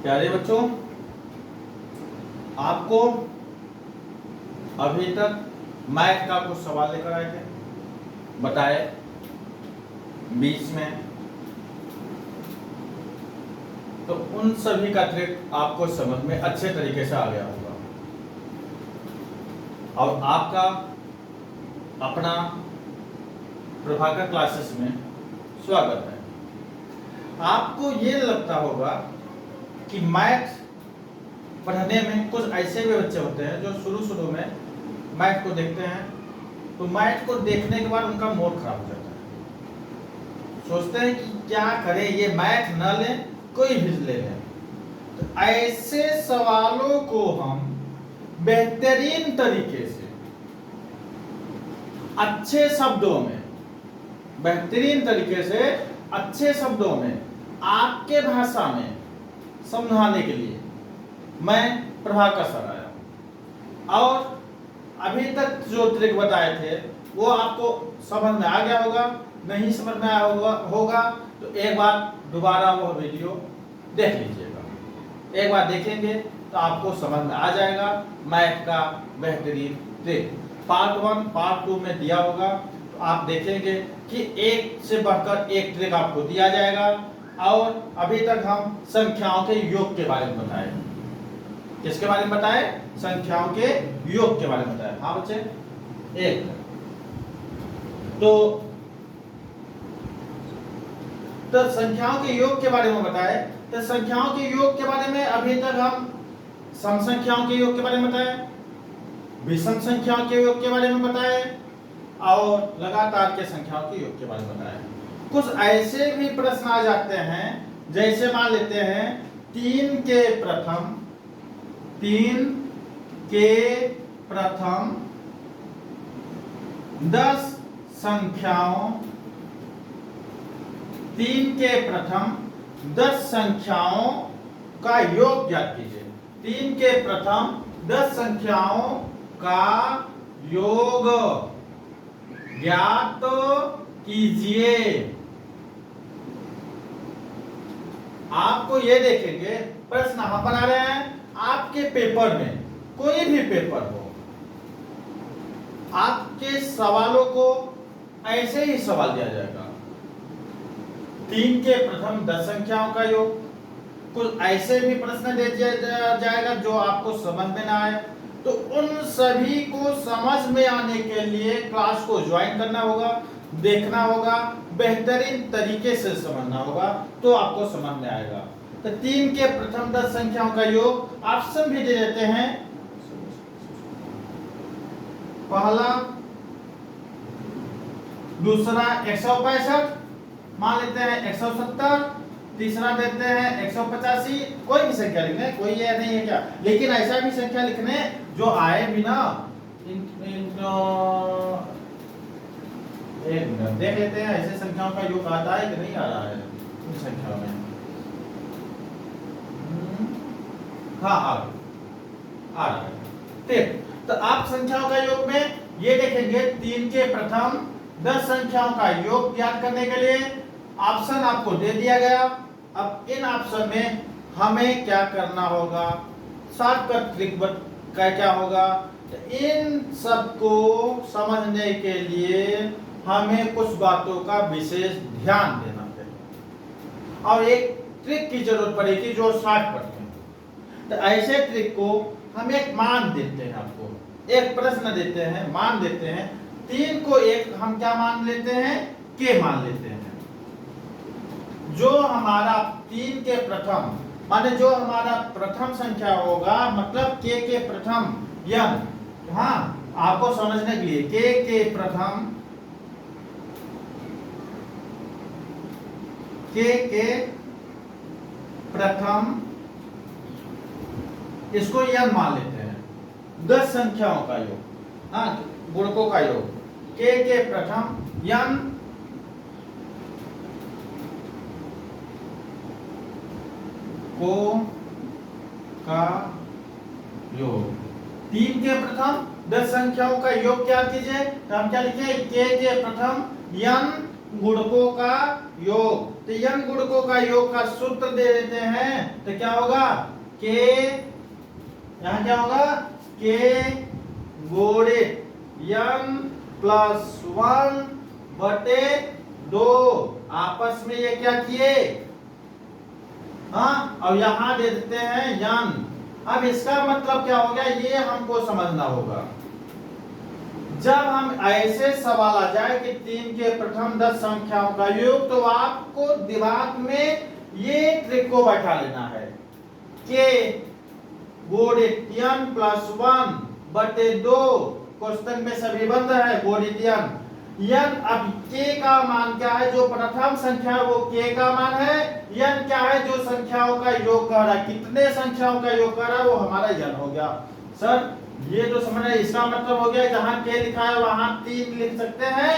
प्यारे बच्चों, आपको अभी तक मैथ का कुछ सवाल लेकर आए थे, बताए बीच में, तो उन सभी का ट्रिक आपको समझ में अच्छे तरीके से आ गया होगा। और आपका अपना प्रभाकर क्लासेस में स्वागत है। आपको ये लगता होगा कि मैथ पढ़ने में कुछ ऐसे भी बच्चे होते हैं जो शुरू में मैथ को देखते हैं, तो मैथ को देखने के बाद उनका मूड खराब हो जाता है, सोचते हैं कि क्या करें, ये मैथ न लें कोई भी ले लें। तो ऐसे सवालों को हम बेहतरीन तरीके से अच्छे शब्दों में, बेहतरीन तरीके से अच्छे शब्दों में आपके भाषा में समझाने के लिए मैं प्रभाकर सर आया। और अभी तक जो ट्रिक बताए थे वो आपको समझ में आ गया होगा, नहीं समझ में आया होगा तो एक बार दोबारा वह वीडियो देख लीजिएगा। एक बार देखेंगे तो आपको समझ में आ जाएगा मैथ का बेहतरीन ट्रिक। पार्ट 1 पार्ट 2 में दिया होगा, तो आप देखेंगे कि एक से बढ़कर एक ट्रिक आपको दिया जाएगा। और अभी तक हम संख्याओं के योग के बारे में बताए। किसके बारे में बताए? संख्याओं के योग के बारे में बताए। हाँ बच्चे, एक तो संख्याओं के योग के बारे में बताए। तो संख्याओं के योग के बारे में अभी तक हम सम संख्याओं के योग के बारे में बताए, विषम संख्याओं के योग के बारे में बताए और लगातार के संख्याओं के योग के बारे में बताए। कुछ ऐसे भी प्रश्न आ जाते हैं, जैसे मान लेते हैं 3 के प्रथम 10 संख्याओं 3 के प्रथम 10 संख्याओं का योग ज्ञात कीजिए। 3 के प्रथम 10 संख्याओं का योग ज्ञात कीजिए। आपको ये देखेंगे प्रश्न हम बना रहे हैं, आपके पेपर में कोई भी पेपर हो, आपके सवालों को ऐसे ही सवाल दिया जाएगा। 3 के प्रथम 10 संख्याओं का योग, कुछ ऐसे भी प्रश्न दे दिया जाएगा जो आपको समझ में ना आए, तो उन सभी को समझ में आने के लिए क्लास को ज्वाइन करना होगा, देखना होगा, बेहतरीन तरीके से समझना होगा, तो आपको समझ में आएगा। तो 3 के प्रथम 10 संख्याओं का योग ऑप्शन भी दे देते हैं। पहला, दूसरा 165, मान लेते हैं 170, तीसरा देते हैं 185। कोई भी संख्या लिखने, कोई ये नहीं है क्या, लेकिन ऐसा भी संख्या लिखने जो आए बिना। एक मिनट देख लेते हैं ऐसे संख्याओं का योग आता है कि नहीं आ रहा है उन संख्याओं में। हाँ आ रहा है। ठीक, तो आप संख्याओं का योग में ये देखेंगे 3 के प्रथम 10 संख्याओं का योग ज्ञात करने के लिए ऑप्शन आपको दे दिया गया। अब इन ऑप्शन में हमें क्या करना होगा, शॉर्टकट ट्रिक क्या होगा, इन सबको समझने के लिए हमें कुछ बातों का विशेष ध्यान देना चाहिए और एक ट्रिक की जरूरत पड़ेगी जो शॉर्टकट है। तो ऐसे ट्रिक को हम एक मान देते हैं, आपको एक प्रश्न देते हैं, मान देते हैं। 3 को एक हम क्या मान लेते हैं, के मान लेते हैं। जो हमारा 3 के प्रथम माने जो हमारा प्रथम संख्या होगा, मतलब के प्रथम यन, हाँ आपको समझने के लिए के प्रथम के प्रथम इसको यन मान लेते हैं। 10 संख्याओं का योग, हाँ गुणकों का योग, के प्रथम यन को का योग। 3 के प्रथम 10 संख्याओं का योग क्या कीजिए, तो हम क्या लिखे, के प्रथम यन गुणकों का योग। तो n गुणकों का योग का सूत्र दे देते हैं, तो क्या होगा k, यहां क्या होगा k गुणित n प्लस 1 बटे 2। आपस में ये क्या किए, हाँ, और यहां दे देते हैं n। अब इसका मतलब क्या हो गया, ये हमको समझना होगा। जब हम ऐसे सवाल आ जाए कि 3 के प्रथम 10 संख्याओं का योग, तो आपको दिमाग में ये ट्रिक को बैठा लेना है कि गुणित n प्लस 1 बटे 2, क्वेश्चन में सभी बंद है, गुणित n। अब k का मान क्या है, जो प्रथम संख्या है वो k का मान है। n क्या है, जो संख्याओं का योग कर रहा है, कितने संख्याओं का योग कर रहा है, वो हमारा n हो गया। सर ये तो समझ रहे, इसका मतलब हो गया जहां k लिखा है वहां 3 लिख सकते हैं,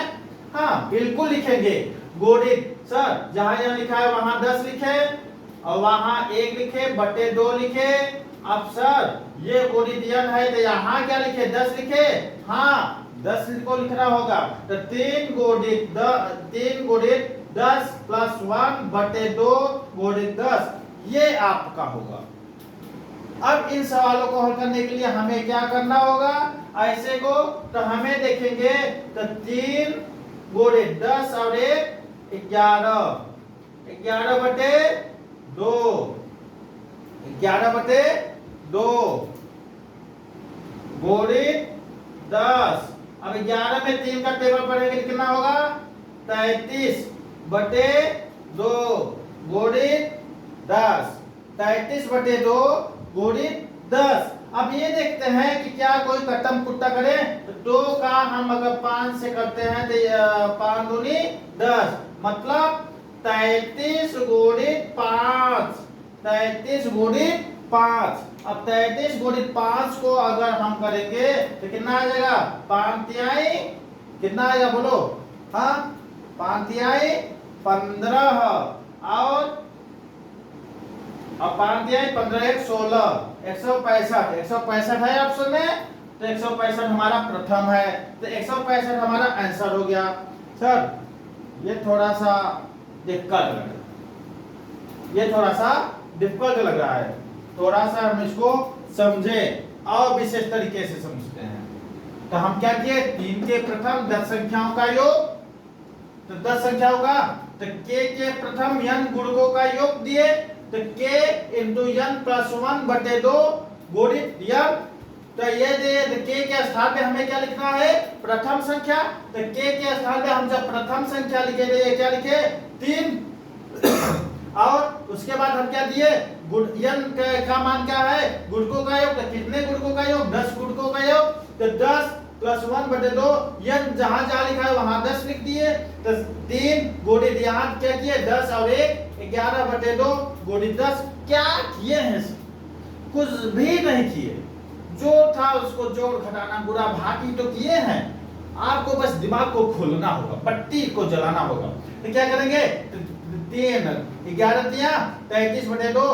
हाँ बिल्कुल लिखेंगे। गुणित सर जहां n लिखा है वहां 10 लिखे और वहां 1 लिखे बटे 2 लिखे। अब सर ये गुणित n है तो यहाँ क्या लिखे, 10 लिखे, हाँ 10 को लिखना होगा। तो 3 गुणित 10 प्लस 1 बटे 2 गुणित 10, ये आपका होगा। अब इन सवालों को हल करने के लिए हमें क्या करना होगा, ऐसे को तो हमें देखेंगे, तो 3 गुणित 10 और 1 11, 11 बटे 2, 11 बटे 2 गुणित 10। अब 11 में 3 का टेबल पढ़ेंगे, कितना होगा 33 बटे 2 गुणित 10, 33 बटे 2 गुणित 10। अब ये देखते हैं कि क्या कोई कट्टम कुट्टा करे, तो 2 का हम अगर 5 से करते हैं तो 5 दूनी 10, मतलब 33 गुणित 5, 33 गुणित 5। अब 33 गुणित 5 को अगर हम करेंगे तो कितना आ जाएगा, 5 तिहाई कितना आएगा बोलो, हाँ 5 तिहाई 15 और 5 तिहाई 15 1 16, 165, 165 है ऑप्शन में, तो 165 हमारा प्रथम है, तो 165 हमारा आंसर हो गया। सर ये थोड़ा सा दिक्कत लग रहा है, ये थोड़ा सा डिफिकल्ट लग रहा है, थोड़ा सा हम इसको समझे और विशेष तरीके से समझते हैं। तो हम क्या किए, 3 के प्रथम 10 संख्याओं का योग, तो 10 संख्याओं का, तो k के प्रथम n गुणकों का योग दिए, तो k इंटू n प्लस 1 बटे 2 गुणित n। तो ये दिए, तो k के स्थान पे हमें क्या लिखना है, प्रथम संख्या, तो k के स्थान पे हम जब प्रथम संख्या लिखे थे, क्या लिखे 3 और उसके बाद हम क्या दिए, n का मान क्या है, गुणकों का योग, तो कितने गुणकों का योग, 10 गुणकों का योग, तो 10 प्लस 1 बटे 2, n जहां जहां लिखा है वहां 10 लिख दिए, तो 3 गुणित यहाँ क्या किए 10 और 1 11 बटे 2 गुणित 10। क्या किए हैं, कुछ भी नहीं किए, जो था उसको जोड़ घटाना गुणा भागी तो किए हैं। आपको बस दिमाग को खोलना होगा, पट्टी को जलाना होगा। तो क्या करेंगे, 3 11 दिया 33 बटे 2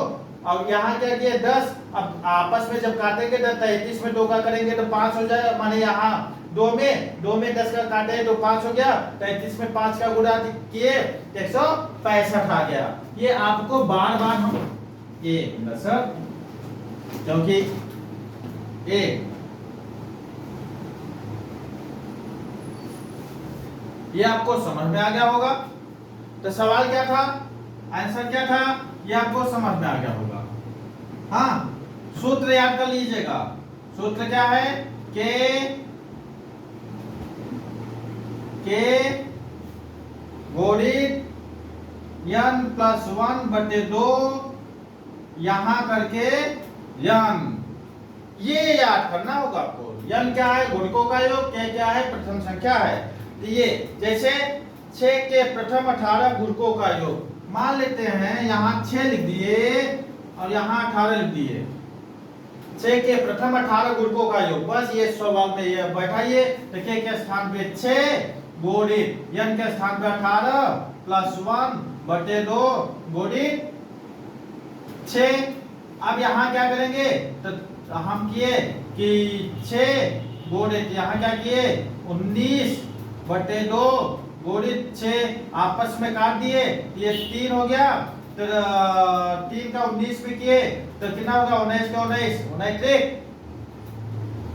और यहाँ क्या किया 10। अब आपस में जब काटेंगे तो 33 में 2 का करेंगे तो 5 हो जाएगा, माने यहाँ 2 में 10 का काटे तो 5 हो गया, 33 में 5 का गुणा किए 165 आ गया। ये आपको बार बार हम ये सर, क्योंकि ये आपको समझ में आ गया होगा। तो सवाल क्या था, आंसर क्या था, ये आपको समझ में आ गया होगा। हाँ सूत्र याद कर लीजिएगा, सूत्र क्या है, k गुणित n प्लस 1 बटे 2 यहां करके n, ये याद करना होगा आपको। n क्या है, गुणकों का योग, k क्या है, प्रथम संख्या है। तो ये जैसे 6 के प्रथम 18 गुणकों का योग, मान लेते हैं यहाँ 6 लिख दिए और यहाँ 18 लिख दिए, 6 के प्रथम 18 गुणकों का योग, बस ये सवाल में ये बैठाइए। तो k के स्थान पे 6 गुणित n के स्थान पे 18 प्लस 1 बटे 2 गुणित 6। अब यहाँ क्या करेंगे, तो हम किए कि 6 गुणित यहाँ क्या किए 19 बटे 2 गुणित 6 आपस में काट दिए, ये 3 हो गया, तो 3 का 19 में किए तो कितना होगा, 19 का 19,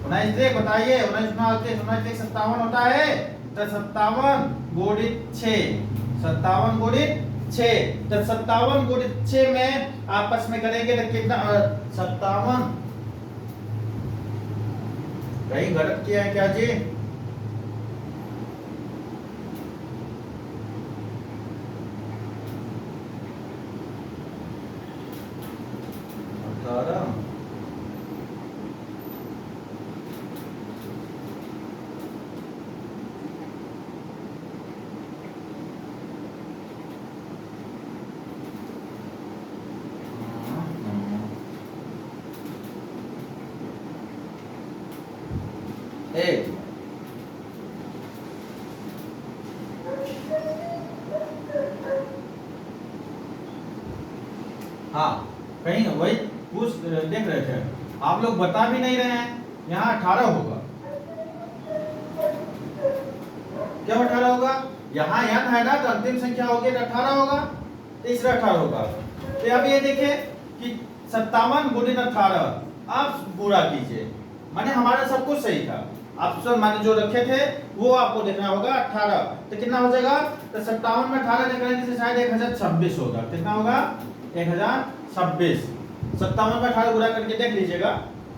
19 बताइए, 19 57 होता है, तो 57 गुणित 6, 57 गुणित 6, तो 57 गुणित 6 में आपस में करेंगे तो कितना, 57, कहीं गलत किया है क्या जी? एक हाँ, कहीं वही पूछ देख रहे थे आप लोग, बता भी नहीं रहे हैं। यहाँ 18 होगा, क्या 18 होगा? यहाँ n है ना, तो अंतिम संख्या होगी तो 18 होगा, तीसरा 18 होगा। तो अब ये देखिए कि 57 गुणित 18, आप पूरा कीजिए, माने हमारा सब कुछ सही था, ऑप्शन माने जो रखे थे वो आपको देखना होगा 18, तो कितना हो जाएगा, तो 57 में 18 निकालने से शायद 1026 होगा, कितना होगा, 1026, 57 में 18 गुणा करके देख लीजिएगा,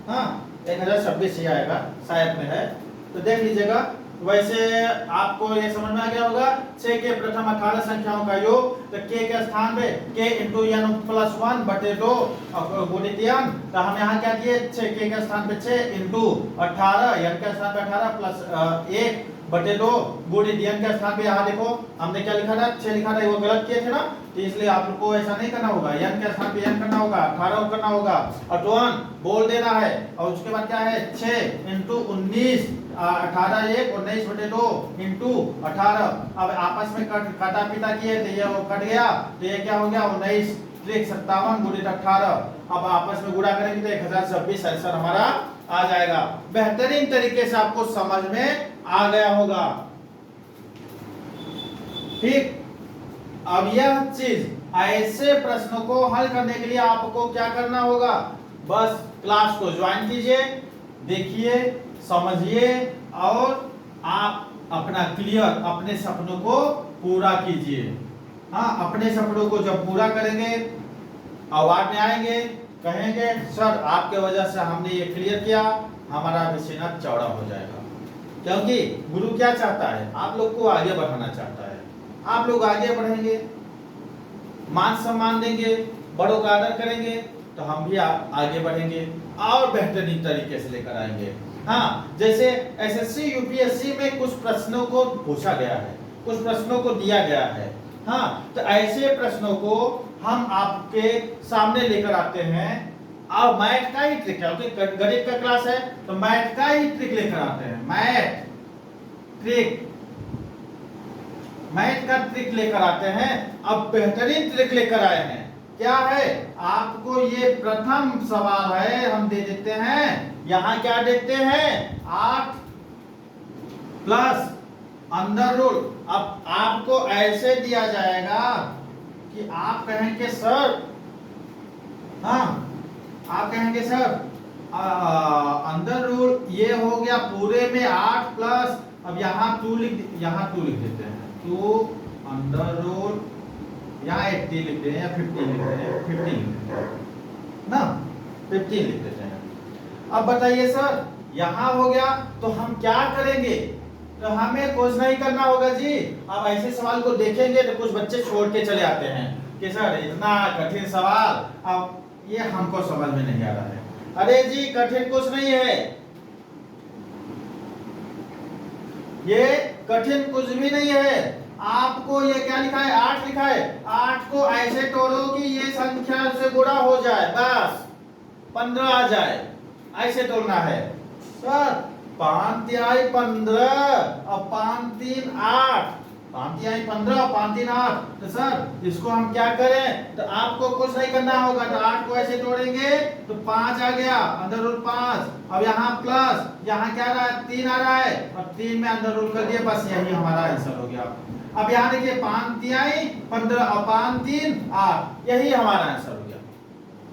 हाँ 1026 ही आएगा, शायद में है तो देख लीजिएगा। वैसे आपको ये समझ में आ गया होगा, 6 के प्रथम 18 संख्याओं का योग, तो k के स्थान पे k इंटू n प्लस 1 बटे 2 गुणित n, तो हम यहाँ क्या किए, 6 k के स्थान पे 6 इंटू 18, n के स्थान पे 18 प्लस 1 बटे 2 गुणित n के स्थान पे, यहाँ देखो हमने क्या लिखा था, 6 लिखा था, वो गलत किए थे ना, तो इसलिए आप लोग को ऐसा नहीं करना होगा, n के स्थान पे n करना होगा, 18 करना होगा, और 1 बोल देना है, और उसके बाद क्या है, 6 इंटू 19, 18 1 19 बटे 2 इंटू 18, अब आपस में काटा पीटा किए तो ये कट गया, तो ये क्या हो गया, 19 त्रिक 57 गुणित 18, अब आपस में गुणा करेंगे तो 1026 आंसर हमारा आ जाएगा। बेहतरीन तरीके से आपको समझ में आ गया होगा, ठीक। अब यह चीज, ऐसे प्रश्नों को हल करने के लिए आपको क्या करना होगा, बस क्लास को ज्वाइन कीजिए, देखिए, समझिए, और आप अपना क्लियर अपने सपनों को पूरा कीजिए। हाँ, अपने सपनों को जब पूरा करेंगे, अवार्ड में आएंगे, कहेंगे सर आपके वजह से हमने ये क्लियर किया, हमारा भी सीना चौड़ा हो जाएगा। क्योंकि गुरु क्या चाहता है, आप लोग को आगे बढ़ाना चाहता है, आप लोग आगे बढ़ेंगे, मान सम्मान देंगे, बड़ों का आदर करेंगे, तो हम भी आगे बढ़ेंगे और बेहतरीन तरीके से लेकर आएंगे। हाँ, जैसे एसएससी यूपीएससी में कुछ प्रश्नों को पूछा गया है, कुछ प्रश्नों को दिया गया है, हाँ, तो ऐसे प्रश्नों को हम आपके सामने लेकर आते हैं, और मैथ का ही ट्रिक है, क्योंकि गणित का क्लास है तो मैथ का ही ट्रिक लेकर आते हैं, मैथ का ट्रिक लेकर आते हैं। अब बेहतरीन ट्रिक लेकर आए हैं, क्या है, आपको ये प्रथम सवाल है, हम दे देते हैं, यहां क्या देखते हैं, 8 प्लस अंडर रूट। अब आपको ऐसे दिया जाएगा कि आप कहेंगे सर, हाँ आप कहेंगे सर अंडर रूट ये हो गया पूरे में 8 प्लस, अब यहाँ 2 लिख देते हैं, 2 अंडर रूट, यहाँ 80 लिख देते हैं या 50 लिख देते हैं, 50 लिख देते हैं ना, 50 लिख देते हैं। अब बताइए सर यहाँ हो गया, तो हम क्या करेंगे, तो हमें कुछ नहीं करना होगा जी। अब ऐसे सवाल को देखेंगे तो कुछ बच्चे छोड़ के चले आते हैं कि सर इतना कठिन सवाल, अब ये हमको समझ में नहीं आ रहा है। अरे जी कठिन कुछ नहीं है, ये कठिन कुछ भी नहीं है। आपको ये क्या लिखा है, 8 लिखा है, 8 को ऐसे तोड़ो कि ये संख्या से गुणा हो जाए, बस 15 आ जाए, ऐसे तोड़ना है सर। 5 तिहाई 15 और 5 3 8 5 तिहाई 15 और 5 3 8। तो सर इसको हम क्या करें, तो आपको कुछ नहीं करना होगा, तो 8 को ऐसे तोड़ेंगे तो 5 आ गया, अंदर रूल 5। अब यहाँ प्लस, यहाँ क्या आ रहा है, 3 आ रहा है, और 3 में अंदर रूल कर दिए, बस यही हमारा आंसर हो गया। अब यहाँ देखिए 5 तिहाई 15 और 5 3 8, यही हमारा आंसर हो गया।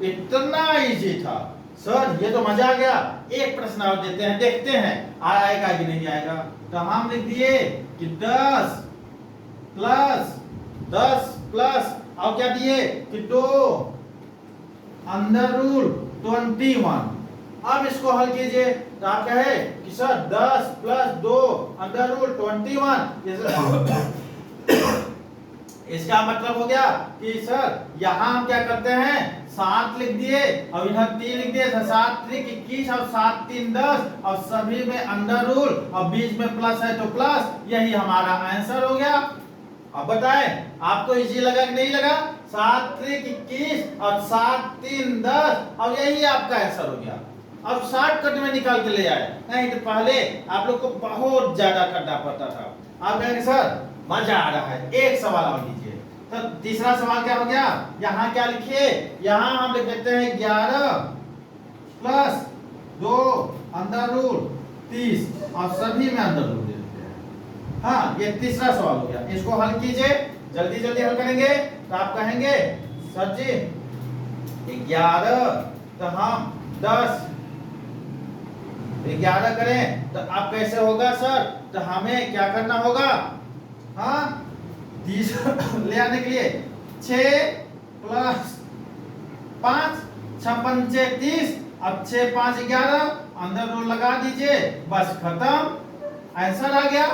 इतना इजी था सर, ये तो मजा आ गया। एक प्रश्न और देते हैं, देखते हैं आएगा कि नहीं आएगा। तो हम लिख दिए कि 10 प्लस और क्या दिए कि 2 अंडर रूल 21। अब इसको हल कीजिए, तो आप कहे कि सर 10 प्लस 2 अंडर रूल 21। इसका मतलब हो गया कि सर यहां हम क्या करते हैं, 7 लिख दिए और इधर 3 लिख दिए, 7 3 21 और 7 3 10 और सभी में अंडर रूल और बीच में प्लस है तो प्लस, यही हमारा आंसर हो गया। अब बताएं आपको इजी लगा कि नहीं लगा, 7 3 21 और 7 3 10 और यही आपका आंसर हो गया। अब शॉर्टकट में निकाल के ले आए, नहीं तो पहले आप लोग को बहुत ज्यादा करना पड़ता था। आप कहेंगे सर मजा आ रहा है, एक सवाल और लीजिए। तो तीसरा सवाल क्या हो गया, यहाँ क्या लिखिए, यहाँ हम लिख देते हैं 11 प्लस 2 अंडर रूल 30 और सभी में अंडर रूल दे देते हैं। हाँ, ये तीसरा सवाल हो गया। इसको हल कीजिए, जल्दी जल्दी हल करेंगे। तो आप कहेंगे सर जी 11, तो हम 10 11 करें तो अब कैसे होगा सर, तो हमें क्या करना होगा, हाँ 30 ले आने के लिए 6 प्लस 5 6 5 30, अब 6 5 11 अंदर रूल लगा दीजिए, बस खत्म, आंसर आ गया।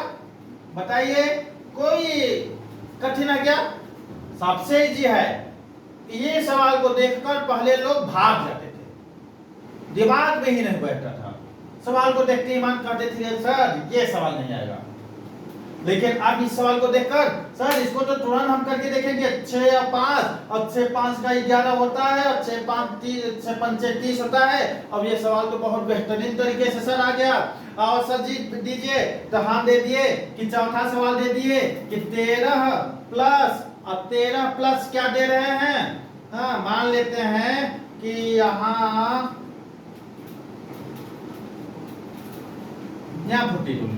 बताइए कोई कठिन है क्या, सबसे इजी है। ये सवाल को देखकर पहले लोग भाग जाते थे, दिमाग में ही नहीं बैठता था, सवाल को देखते ही मन करते थे सर ये सवाल नहीं आएगा। लेकिन अब इस सवाल को देखकर सर इसको तो तुरंत हम करके देखेंगे, 6 या 5 और 6 5 का 11 होता है और 6 5 30 होता है। अब ये सवाल तो बहुत बेहतरीन तरीके से सर आ गया। और सर जी दीजिए, तो हम दे दिए कि चौथा सवाल दे दिए कि 13 प्लस, अब 13 प्लस क्या दे रहे हैं, हाँ मान लेते हैं कि यहाँ 42।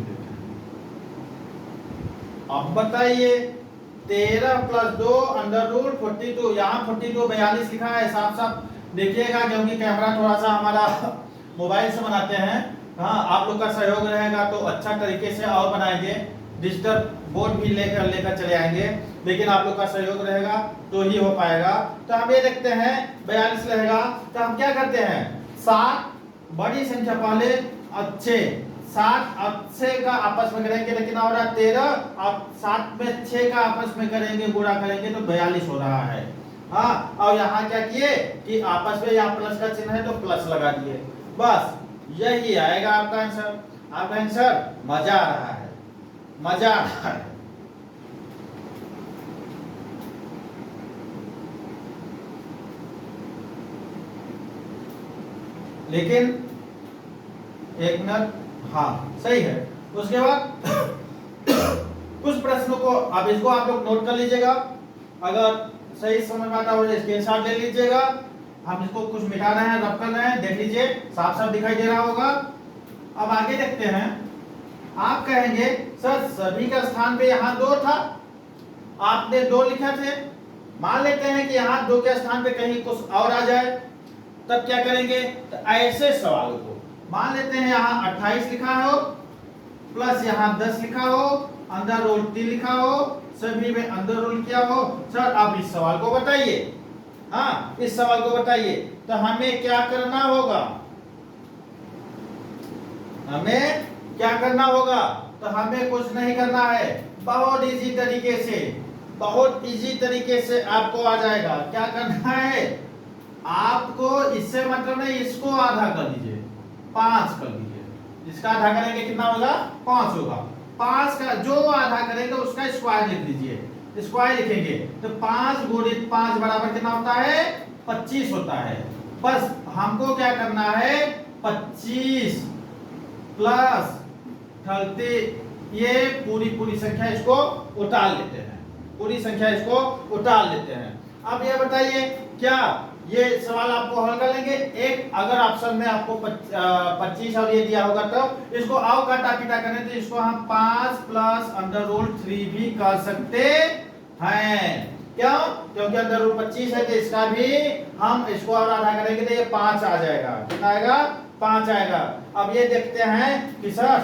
अब बताइए 13 प्लस 2 अंडर रूल 42, यहाँ 42 42 लिखा है, साफ साफ देखिएगा क्योंकि कैमरा थोड़ा सा हमारा मोबाइल से बनाते हैं। हाँ, आप लोग का सहयोग रहेगा तो अच्छा तरीके से और बनाएंगे, डिजिटल बोर्ड भी लेकर चले आएंगे, लेकिन आप लोग का सहयोग रहेगा तो ही हो पाएगा। तो हम ये देखते हैं 42 रहेगा, तो हम क्या करते हैं, 7 बड़ी संख्या पहले अच्छे 7 और 6 का आपस में करेंगे तो कितना हो रहा है 13, और 7 में 6 का आपस में करेंगे गुणा करेंगे तो 42 हो रहा है। हाँ, और यहाँ क्या किए कि आपस में यहाँ प्लस का चिन्ह है तो प्लस लगा दिए, बस यही आएगा आपका आंसर। आपका आंसर मजा आ रहा है, मजा आ रहा है। लेकिन एक मिनट, हाँ सही है। उसके बाद कुछ प्रश्नों को अब इसको आप लोग नोट कर लीजिएगा, अगर सही समझ में आता हो स्क्रीनशॉट ले लीजिएगा। हम इसको कुछ मिटा रहे हैं, रब कर रहे हैं, देख लीजिए साफ साफ दिखाई दे रहा होगा। अब आगे देखते हैं, आप कहेंगे सर सभी का स्थान पे यहाँ 2 था, आपने 2 लिखा थे, मान लेते हैं कि यहाँ 2 के स्थान पे कहीं कुछ और आ जाए, तब क्या करेंगे, तो ऐसे सवालों को मान लेते हैं यहाँ 28 लिखा हो प्लस यहाँ 10 लिखा हो, अंदर रूल 3 लिखा हो, सभी में अंदर रूल किया हो। सर अब इस सवाल को बताइए, हाँ इस सवाल को बताइए, तो हमें क्या करना होगा, हमें क्या करना होगा, तो हमें कुछ नहीं करना है, बहुत इजी तरीके से, बहुत इजी तरीके से आपको आ जाएगा। क्या करना है आपको, इससे मतलब नहीं, इसको आधा कर दीजिए, 5 कर दीजिए, इसका आधा करेंगे कितना होगा 5 होगा, 5 का जो आधा करेंगे उसका स्क्वायर लिख दीजिए, स्क्वायर लिखेंगे तो 5 गुणित 5 बराबर कितना होता है 25 होता है। बस हमको क्या करना है 25 प्लस 30 ये पूरी संख्या इसको उतार लेते हैं, पूरी संख्या इसको उतार लेते हैं। अब ये बताइए क्या ये सवाल आपको हल कर लेंगे। एक अगर ऑप्शन में आपको 25 और ये दिया होगा तो इसको आओ काटा पीटा करें तो इसको हम 5 प्लस अंडर रूट 3 भी कर सकते हैं। क्यों? क्योंकि अंडर रूट 25 है तो इसका भी हम इसको और आधा करेंगे तो ये 5 आ जाएगा। कितना आएगा? 5 आएगा। अब ये देखते हैं कि सर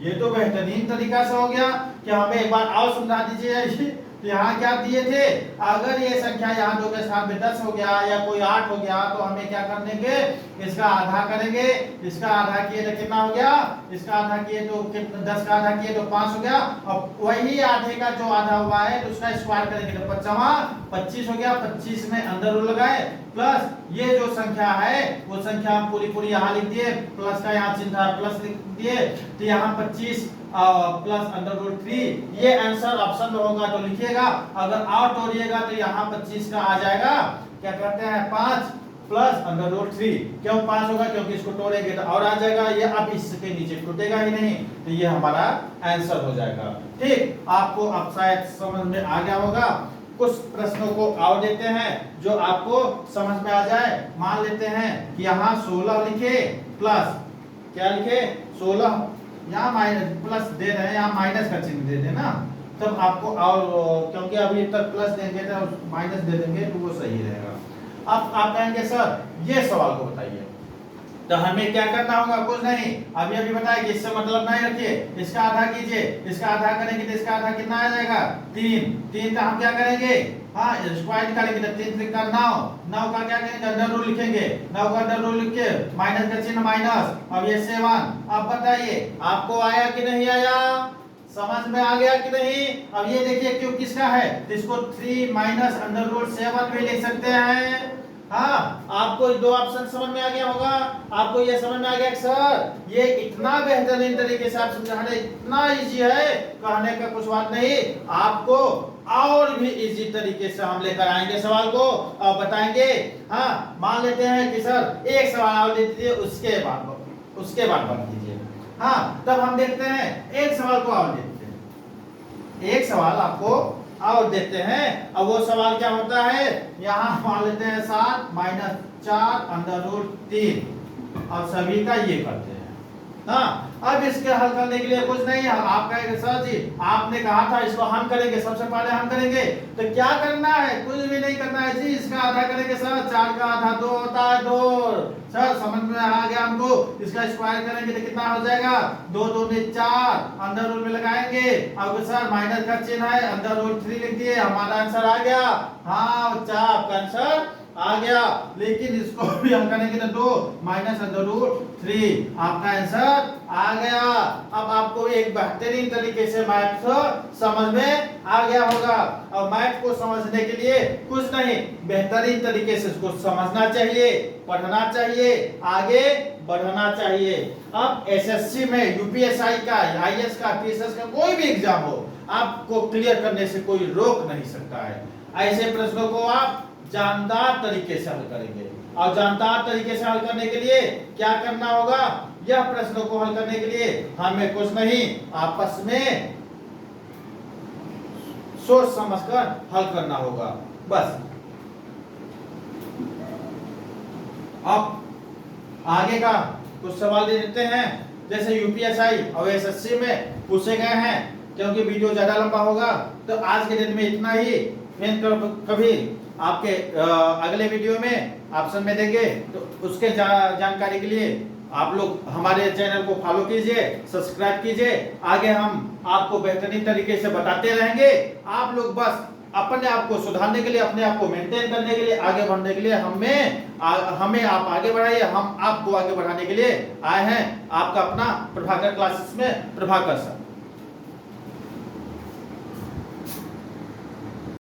ये तो बेहतरीन तरीका से हो गया कि हमें एक बार और समझा दीजिए। यहाँ क्या दिए थे, अगर ये संख्या यहाँ 2 के साथ में 10 हो गया या कोई 8 हो गया तो हमें क्या कर देंगे, इसका आधा करेंगे। इसका आधा किए तो कितना हो गया, इसका आधा किए तो 10 का आधा किए तो 5 हो गया। अब वही आधे का जो आधा हुआ है तो उसका स्क्वायर करेंगे तो 25 हो गया। 25 में अंदर रूट लगाए प्लस ये जो संख्या है वो संख्या हम पूरी यहाँ लिख दिए, प्लस का यहाँ चिन्ह था प्लस लिख दिए तो यहाँ 25 प्लस अंडर रूट 3। ये आंसर ऑप्शन में होगा तो लिखिएगा, अगर और तोड़िएगा तो यहाँ 25 का आ जाएगा क्या कहते हैं 5 प्लस अंडर रूट 3। क्यों 5 होगा? क्योंकि इसको तोड़ेंगे तो और आ जाएगा, ये अब इसके नीचे टूटेगा ही नहीं तो ये हमारा आंसर हो जाएगा। ठीक, आपको अब शायद समझ में आ गया होगा। कुछ प्रश्नों को और देते हैं जो आपको समझ में आ जाए। मान लेते हैं कि यहाँ 16 लिखे प्लस क्या लिखे 16, यहाँ माइनस प्लस दे रहे हैं, यहाँ माइनस का चिन्ह दे देना तब आपको, और क्योंकि अभी तक प्लस देंगे तो माइनस दे देंगे तो वो सही रहेगा। अब आप कहेंगे सर ये सवाल को बताइए, तो हमें क्या करना होगा? कुछ नहीं, अभी अभी बताया कि इससे मतलब नहीं रखिए, इसका आधा कीजिए, इसका आधा करेंगे तो इसका आधा कितना आ जाएगा 3 का हम क्या करेंगे, हाँ स्क्वायर करेंगे तो 3 3 का 9 का क्या करेंगे अंडर रूट लिखेंगे, 9 का अंडर रूट लिख के माइनस का चिन्ह माइनस, अब ये 7। अब बताइए आपको आया कि नहीं आया, समझ में आ गया कि नहीं? अब ये देखिए क्यों किसका है तो इसको 3 माइनस अंडर रूट 7 भी लिख सकते हैं। हाँ, आपको दो ऑप्शन समझ में आ गया होगा। आपको ये समझ में आ गया कि सर ये इतना बेहतरीन तरीके से आप समझा रहे, इतना इजी है, कहने का कुछ बात नहीं। आपको और भी इजी तरीके से हम लेकर आएंगे सवाल को और बताएंगे। हाँ, मान लेते हैं कि सर एक सवाल और दे दीजिए, उसके बाद बन कीजिए। हाँ, तब हम देखते हैं एक सवाल को और देखते हैं, एक सवाल आपको और देते हैं। अब वो सवाल क्या होता है, यहाँ मान लेते हैं 7 माइनस 4 अंडर रूट 3 और सभी का ये करते हैं। हाँ, अब इसके हल करने के लिए कुछ नहीं है। आप कहेंगे सर जी आपने कहा था इसको हम करेंगे, सबसे पहले हम करेंगे तो क्या करना है, कुछ भी नहीं करना है जी। इसका आधा करेंगे सर, 4 का आधा 2 होता है 2। सर समझ में आ गया हमको। इसका स्क्वायर करेंगे तो कितना हो जाएगा 2 2 में 4, अंडर रूट में लगाएंगे। अब सर माइनस का चिन्ह है, अंडर रूट 3 लिख दिए, हमारा आंसर आ गया। हाँ, 4 का आंसर आ गया। लेकिन इसको भी हम करेंगे तो 2 माइनस अंडर रूट 3, आपका आंसर आ गया। अब आपको एक बेहतरीन तरीके से मैथ समझ में आ गया होगा। और मैथ को समझने के लिए कुछ नहीं, बेहतरीन तरीके से इसको समझना चाहिए, पढ़ना चाहिए, आगे बढ़ना चाहिए। अब एसएससी में यूपीएसआई का, आईएएस का, पीएसएस का कोई भी एग्जाम हो, आपको क्लियर करने से कोई रोक नहीं सकता है। ऐसे प्रश्नों को आप जानदार तरीके से हल करेंगे। और जानदार तरीके से हल करने के लिए क्या करना होगा, यह प्रश्नों को हल करने के लिए हमें कुछ नहीं, आपस में सोच समझकर हल करना होगा बस। अब आगे का कुछ सवाल दे देते हैं, जैसे यूपीएसआई और एसएससी में पूछे गए हैं। क्योंकि वीडियो ज्यादा लंबा होगा तो आज के दिन में इतना ही। कभी आपके अगले वीडियो में ऑप्शन में देंगे तो उसके जानकारी के लिए आप लोग हमारे चैनल को फॉलो कीजिए, सब्सक्राइब कीजिए। आगे हम आपको बेहतरीन तरीके से बताते रहेंगे। आप लोग बस अपने आप को सुधारने के लिए, अपने आप को मेंटेन करने के लिए, आगे बढ़ने के लिए हमें आप आगे बढ़ाइए, हम आपको आगे बढ़ाने के लिए आए हैं। आपका अपना प्रभाकर क्लासेस में प्रभाकर सर।